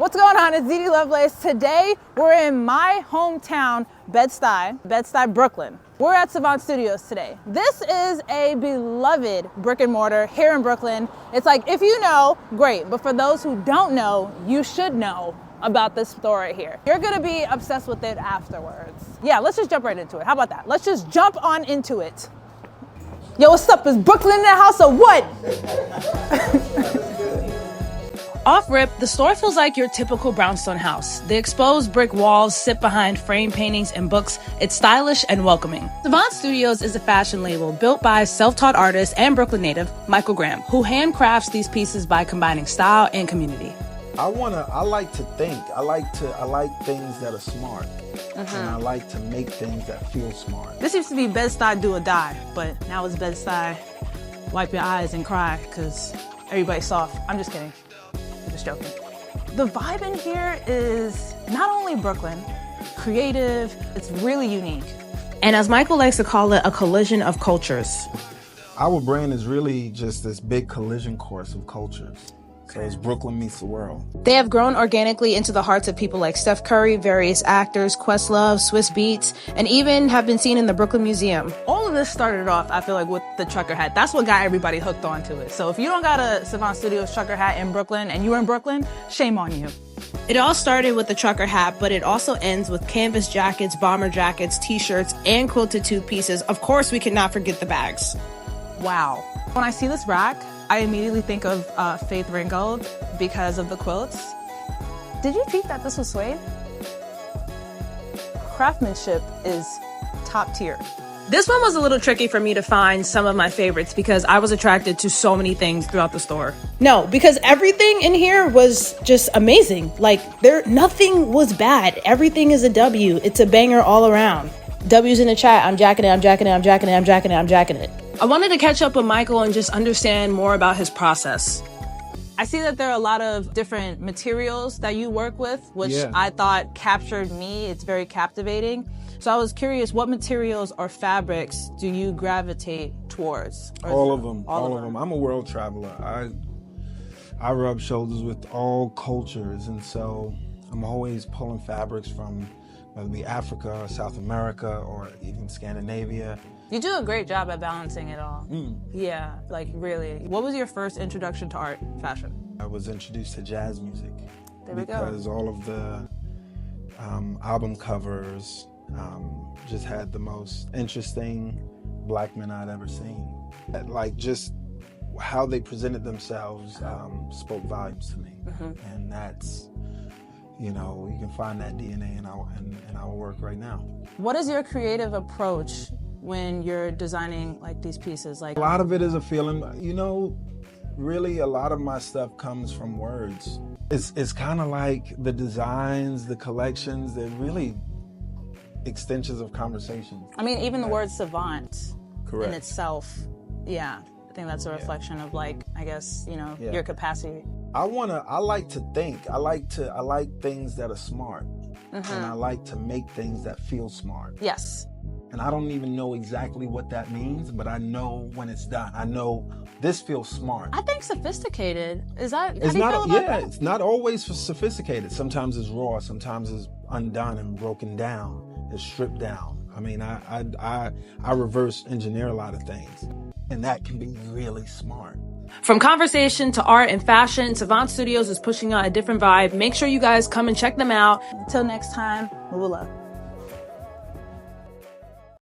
What's going on? It's Dede Lovelace. Today, we're in my hometown, Bedstuy, Brooklyn. We're at Savant Studios today. This is a beloved brick and mortar here in Brooklyn. It's like, if you know, great. But for those who don't know, you should know about this store right here. You're gonna be obsessed with it afterwards. Yeah, let's just jump right into it. How about that? Let's just jump on into it. Yo, what's up? Is Brooklyn in the house or what? Off rip, the store feels like your typical brownstone house. The exposed brick walls sit behind frame paintings and books. It's stylish and welcoming. Savant Studios is a fashion label built by self-taught artist and Brooklyn native Michael Graham, who handcrafts these pieces by combining style and community. I like to think. I like things that are smart. And I like to make things that feel smart. This used to be Bedstuy do or die, but now it's Bedstuy wipe your eyes and cry because everybody's soft. I'm just kidding. I'm just joking. The vibe in here is not only Brooklyn, creative, it's really unique. And as Michael likes to call it, a collision of cultures. Our brand is really just this big collision course of cultures. So it's Brooklyn meets the world. They have grown organically into the hearts of people like Steph Curry, various actors, Questlove, Swiss Beats, and even have been seen in the Brooklyn Museum. All of this started off, I feel like, with the trucker hat. That's what got everybody hooked onto it. So if you don't got a Savant Studios trucker hat in Brooklyn and you're in Brooklyn, shame on you. It all started with the trucker hat, but it also ends with canvas jackets, bomber jackets, t-shirts, and quilted two pieces. Of course, we cannot forget the bags. Wow. When I see this rack, I immediately think of Faith Ringgold because of the quilts. Did you think that this was suede? Craftsmanship is top tier. This one was a little tricky for me to find some of my favorites because I was attracted to so many things throughout the store. No, because everything in here was just amazing. Like, nothing was bad. Everything is a W. It's a banger all around. W's in the chat. I'm jacking it, I'm jacking it, I'm jacking it, I'm jacking it, I'm jacking it. I wanted to catch up with Michael and just understand more about his process. I see that there are a lot of different materials that you work with, which I thought captured me. It's very captivating. So I was curious, what materials or fabrics do you gravitate towards? All of them. I'm a world traveler. I rub shoulders with all cultures, and so I'm always pulling fabrics from whether it be Africa or South America or even Scandinavia. You do a great job at balancing it all. Yeah, like really. What was your first introduction to art, fashion? I was introduced to jazz music. There we go. Because all of the album covers just had the most interesting black men I'd ever seen. Like, just how they presented themselves spoke volumes to me. And that's, you know, you can find that DNA in our work right now. What is your creative approach when you're designing like these pieces? Like, a lot of it is a feeling. You know, really a lot of my stuff comes from words. It's kind of like the designs, the collections, they're really extensions of conversations. I mean, even the word savant in itself, I think that's a reflection of, like, I guess, you know, your capacity. I like to think. I like things that are smart. And I like to make things that feel smart. Yes. And I don't even know exactly what that means, but I know when it's done. I know this feels smart. I think sophisticated. Is that, it's not, it's not always sophisticated. Sometimes it's raw, sometimes it's undone and broken down. It's stripped down. I mean, I reverse engineer a lot of things, and that can be really smart. From conversation to art and fashion, Savant Studios is pushing out a different vibe. Make sure you guys come and check them out. Until next time, Mula.